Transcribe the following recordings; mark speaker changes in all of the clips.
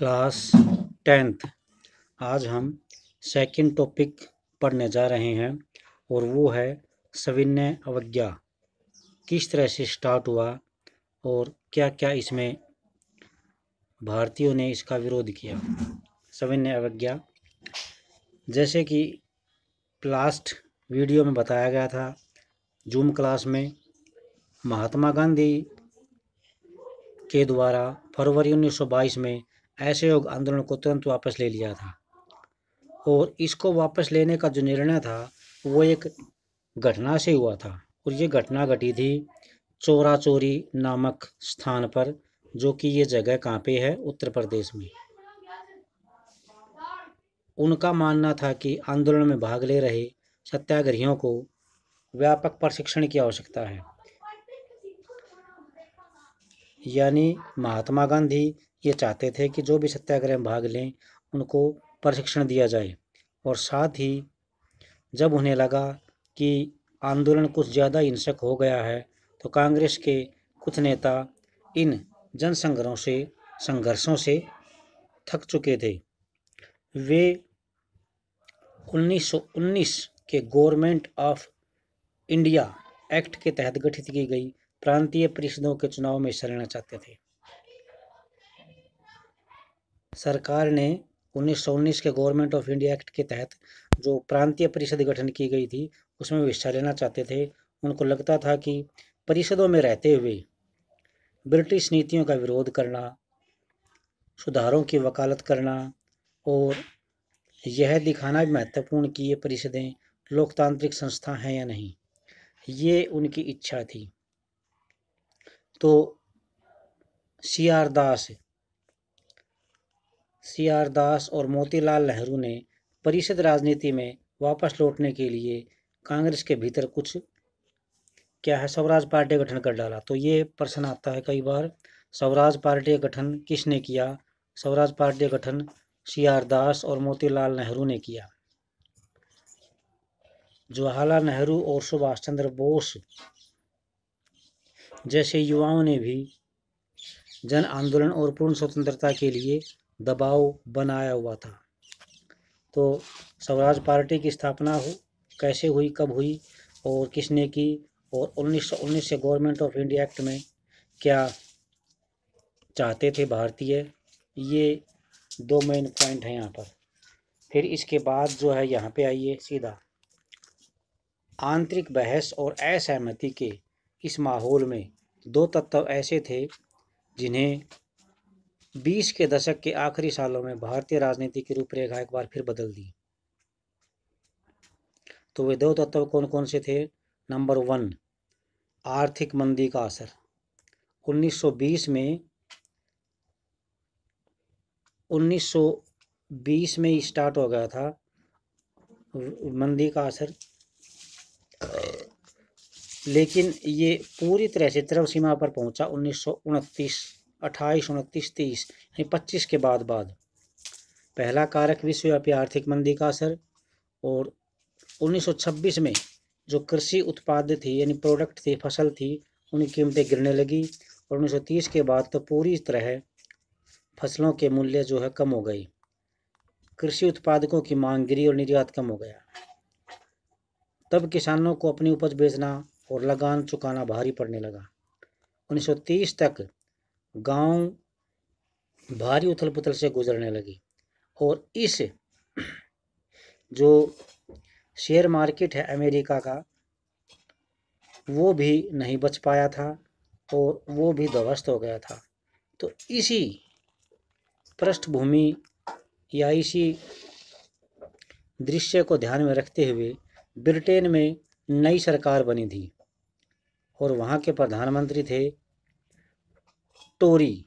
Speaker 1: Class 10th। आज हम second topic पढ़ने जा रहे हैं और वो है सविनय अवज्ञा। किस तरह से स्टार्ट हुआ और क्या क्या इसमें भारतीयों ने इसका विरोध किया। सविनय अवज्ञा, जैसे कि लास्ट वीडियो में बताया गया था जूम क्लास में, महात्मा गांधी के द्वारा फरवरी 1922 में असहयोग आंदोलन को तुरंत वापस ले लिया था और इसको वापस लेने का जो निर्णय था वो एक घटना से हुआ था और ये घटना घटी थी चोरा चोरी नामक स्थान पर, जो कि ये जगह कहाँ पे है, उत्तर प्रदेश में। उनका मानना था कि आंदोलन में भाग ले रहे सत्याग्रहियों को व्यापक प्रशिक्षण की आवश्यकता है, यानी महात्मा गांधी ये चाहते थे कि जो भी सत्याग्रह में भाग लें उनको प्रशिक्षण दिया जाए। और साथ ही जब उन्हें लगा कि आंदोलन कुछ ज़्यादा हिंसक हो गया है तो कांग्रेस के कुछ नेता इन संघर्षों से थक चुके थे। वे 1919 के गवर्नमेंट ऑफ इंडिया एक्ट के तहत गठित की गई प्रांतीय परिषदों के चुनाव में हिस्सा लेना चाहते थे। सरकार ने 1919 के गवर्नमेंट ऑफ इंडिया एक्ट के तहत जो प्रांतीय परिषद गठन की गई थी उसमें हिस्सा लेना चाहते थे। उनको लगता था कि परिषदों में रहते हुए ब्रिटिश नीतियों का विरोध करना, सुधारों की वकालत करना और यह दिखाना भी महत्वपूर्ण कि ये परिषदें लोकतांत्रिक संस्था हैं या नहीं, ये उनकी इच्छा थी। तो सी आर दास और मोतीलाल नेहरू ने परिषद राजनीति में वापस लौटने के लिए कांग्रेस के भीतर कुछ क्या है, स्वराज पार्टी गठन कर डाला। तो ये प्रश्न आता है कई बार, स्वराज पार्टी गठन किसने किया? स्वराज पार्टी गठन सी आर दास और मोतीलाल नेहरू ने किया। जवाहरलाल नेहरू और सुभाष चंद्र बोस जैसे युवाओं ने भी जन आंदोलन और पूर्ण स्वतंत्रता के लिए दबाव बनाया हुआ था। तो स्वराज पार्टी की स्थापना कैसे हुई, कब हुई और किसने की, और 1919 के गवर्नमेंट ऑफ इंडिया एक्ट में क्या चाहते थे भारतीय, ये दो मेन पॉइंट हैं यहाँ पर। फिर इसके बाद जो है यहाँ पे आइए सीधा, आंतरिक बहस और असहमति के इस माहौल में दो तत्व ऐसे थे जिन्हें 20 के दशक के आखिरी सालों में भारतीय राजनीति की रूपरेखा एक बार फिर बदल दी। तो वे दो तत्व कौन कौन से थे? नंबर 1, आर्थिक मंदी का असर। 1920 में स्टार्ट हो गया था मंदी का असर, लेकिन ये पूरी तरह से चरम सीमा पर पहुंचा 1929, 28, 29, 30 यानी 25 के बाद पहला कारक विश्वव्यापी आर्थिक मंदी का असर। और 1926 में जो कृषि उत्पाद थी यानी प्रोडक्ट थी, फसल थी, उनकी कीमतें गिरने लगी। और 1930 के बाद तो पूरी तरह फसलों के मूल्य जो है कम हो गई, कृषि उत्पादकों की मांग गिरी और निर्यात कम हो गया। तब किसानों को अपनी उपज बेचना और लगान चुकाना भारी पड़ने लगा। 1930 तक गांव भारी उथल पुथल से गुजरने लगी और इस जो शेयर मार्केट है अमेरिका का, वो भी नहीं बच पाया था और वो भी ध्वस्त हो गया था। तो इसी पृष्ठभूमि या इसी दृश्य को ध्यान में रखते हुए ब्रिटेन में नई सरकार बनी थी और वहाँ के प्रधानमंत्री थे टोरी।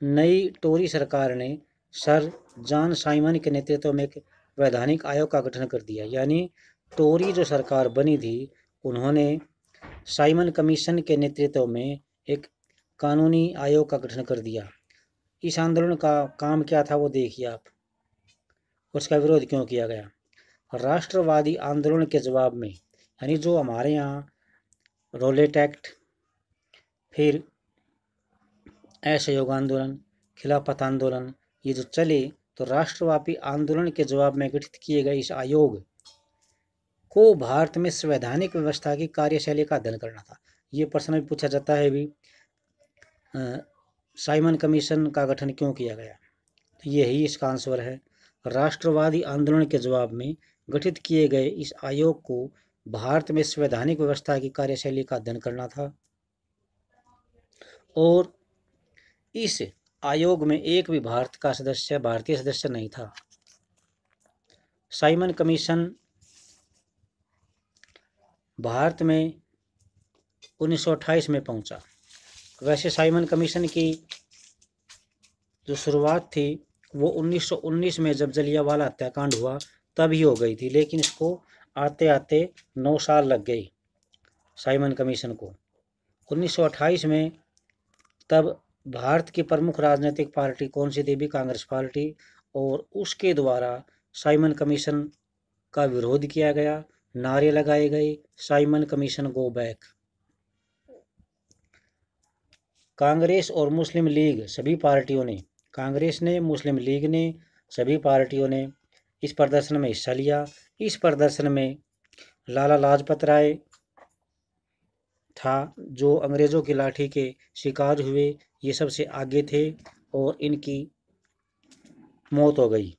Speaker 1: नई टोरी सरकार ने सर जॉन साइमन के नेतृत्व में एक वैधानिक आयोग का गठन कर दिया। यानी टोरी जो सरकार बनी थी उन्होंने साइमन कमीशन के नेतृत्व में एक कानूनी आयोग का गठन कर दिया। इस आंदोलन का काम क्या था वो देखिए आप, उसका विरोध क्यों किया गया। राष्ट्रवादी आंदोलन के जवाब में, यानी जो हमारे यहाँ रोलेट एक्ट, फिर असहयोग आंदोलन, खिलाफत आंदोलन ये जो चले, तो राष्ट्रव्यापी आंदोलन के जवाब में गठित किए गए इस आयोग को भारत में संवैधानिक व्यवस्था की कार्यशैली का अध्ययन करना था। ये प्रश्न भी पूछा जाता है भी, साइमन कमीशन का गठन क्यों किया गया? तो यही इसका आंसर है। राष्ट्रवादी आंदोलन के जवाब में गठित किए गए इस आयोग को भारत में संवैधानिक व्यवस्था की कार्यशैली का अध्ययन करना था और इस आयोग में एक भी भारतीय सदस्य नहीं था। साइमन कमीशन भारत में 1928 में पहुंचा। वैसे साइमन कमीशन की जो शुरुआत थी वो 1919 में जब जलियांवाला हत्याकांड हुआ तब ही हो गई थी, लेकिन इसको आते आते 9 साल लग गए साइमन कमीशन को। 1928 में तब भारत की प्रमुख राजनीतिक पार्टी कौन सी थी? भी कांग्रेस पार्टी, और उसके द्वारा साइमन कमीशन का विरोध किया गया, नारे लगाए गए, Simon commission go back. Congress और मुस्लिम लीग सभी पार्टियों ने, कांग्रेस ने, मुस्लिम लीग ने, सभी पार्टियों ने इस प्रदर्शन में हिस्सा लिया। इस प्रदर्शन में लाला लाजपत राय था जो अंग्रेजों की लाठी के शिकार हुए, ये सबसे आगे थे और इनकी मौत हो गई।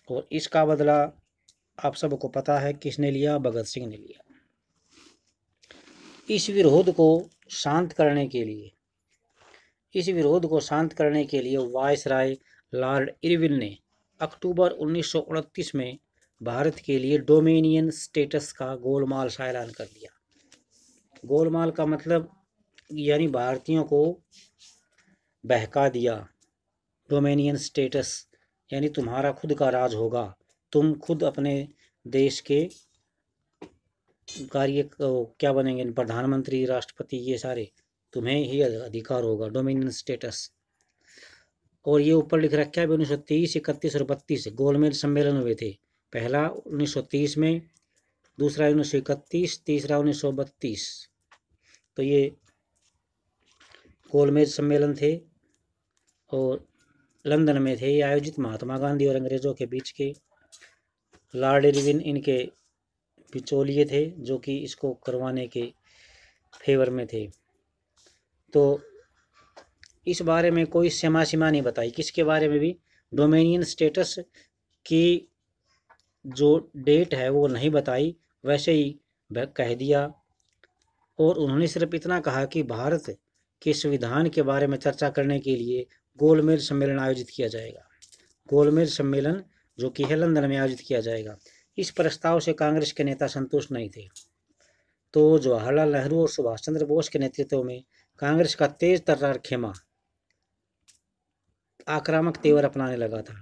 Speaker 1: और इसका बदला आप सबको पता है किसने लिया? भगत सिंह ने लिया। इस विरोध को शांत करने के लिए वायसराय लॉर्ड इरविन ने अक्टूबर 1929 में भारत के लिए डोमिनियन स्टेटस का गोलमाल सा ऐलान कर दिया। गोलमाल का मतलब यानी भारतीयों को बहका दिया। डोमिनियन स्टेटस यानी तुम्हारा खुद का राज होगा, तुम खुद अपने देश के कार्य क्या बनेंगे, प्रधानमंत्री, राष्ट्रपति, ये सारे तुम्हें ही अधिकार होगा, डोमिनियन स्टेटस। और ये ऊपर लिख रखा है 1923, 31 और 32 गोलमेज सम्मेलन हुए थे। पहला 1930 में, दूसरा 1931, तीसरा 1932। तो ये गोलमेज सम्मेलन थे और लंदन में थे। ये आयोजित महात्मा गांधी और अंग्रेजों के बीच के। लॉर्ड इरविन इनके बिचौलिए थे जो कि इसको करवाने के फेवर में थे। तो इस बारे में कोई सीमा नहीं बताई, किसके बारे में भी? डोमिनियन स्टेटस की जो डेट है वो नहीं बताई, वैसे ही कह दिया। और उन्होंने सिर्फ इतना कहा कि भारत के संविधान के बारे में चर्चा करने के लिए गोलमेज सम्मेलन आयोजित किया जाएगा। गोलमेज सम्मेलन जो कि है लंदन में आयोजित किया जाएगा। इस प्रस्ताव से कांग्रेस के नेता संतुष्ट नहीं थे, तो जवाहरलाल नेहरू और सुभाष चंद्र बोस के नेतृत्व में कांग्रेस का तेज तर्रार खेमा आक्रामक तेवर अपनाने लगा था।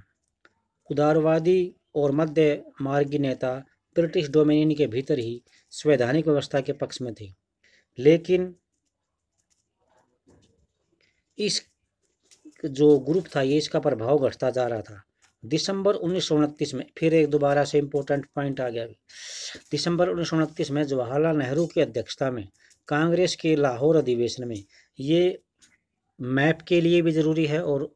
Speaker 1: उदारवादी और मध्य मार्गी नेता ब्रिटिश डोमिनियन के भीतर ही संवैधानिक व्यवस्था के पक्ष में थे, लेकिन इस जो ग्रुप था ये इसका प्रभाव घटता जा रहा था। दिसंबर 1929 में फिर एक दोबारा से इम्पोर्टेंट पॉइंट आ गया। दिसंबर 1929 में जवाहरलाल नेहरू की अध्यक्षता में कांग्रेस के लाहौर अधिवेशन में, ये मैप के लिए भी जरूरी है और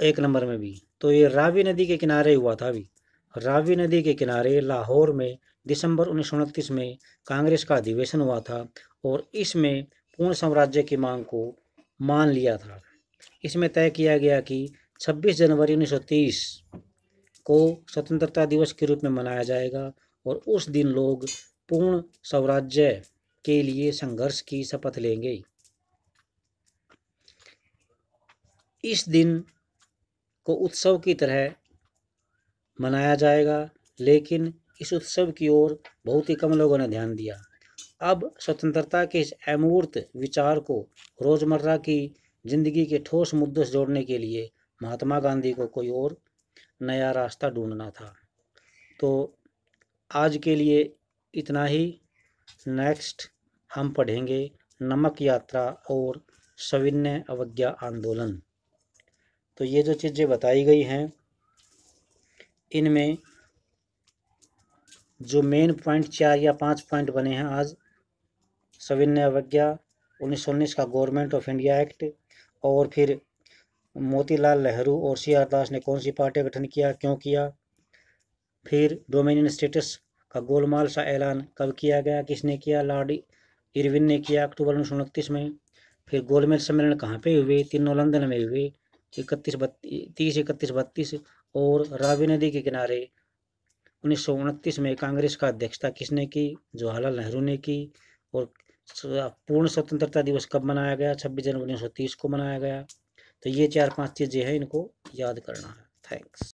Speaker 1: एक नंबर में भी, तो ये रावी नदी के किनारे हुआ था। अभी रावी नदी के किनारे लाहौर में दिसंबर 1929 में कांग्रेस का अधिवेशन हुआ था और इसमें पूर्ण स्वराज्य की मांग को मान लिया था। इसमें तय किया गया कि 26 जनवरी 1930 को स्वतंत्रता दिवस के रूप में मनाया जाएगा और उस दिन लोग पूर्ण स्वराज्य के लिए संघर्ष की शपथ लेंगे। इस दिन को उत्सव की तरह मनाया जाएगा, लेकिन इस उत्सव की ओर बहुत ही कम लोगों ने ध्यान दिया। अब स्वतंत्रता के इस अमूर्त विचार को रोजमर्रा की जिंदगी के ठोस मुद्दों से जोड़ने के लिए महात्मा गांधी को कोई और नया रास्ता ढूंढना था। तो आज के लिए इतना ही। नेक्स्ट हम पढ़ेंगे नमक यात्रा और सविनय अवज्ञा आंदोलन। तो ये जो चीज़ें बताई गई हैं इनमें जो मेन पॉइंट 4 या 5 पॉइंट बने हैं आज, सविनय अवज्ञा, 1919 का गवर्नमेंट ऑफ इंडिया एक्ट, और फिर मोतीलाल नेहरू और सी आर दास ने कौन सी पार्टी का गठन किया, क्यों किया। फिर डोमिनियन स्टेटस का गोलमाल सा ऐलान कब किया गया, किसने किया, लॉर्ड इरविन ने किया अक्टूबर 1929 में। फिर गोलमेज सम्मेलन कहाँ पे हुए, तीनों लंदन में हुए, 31-32 और रावी नदी के किनारे। 1929 में कांग्रेस का अध्यक्षता किसने की, जवाहरलाल नेहरू ने की। और पूर्ण स्वतंत्रता दिवस कब मनाया गया, 26 जनवरी 1930 को मनाया गया। तो ये 4-5 चीजें हैं, इनको याद करना है। थैंक्स।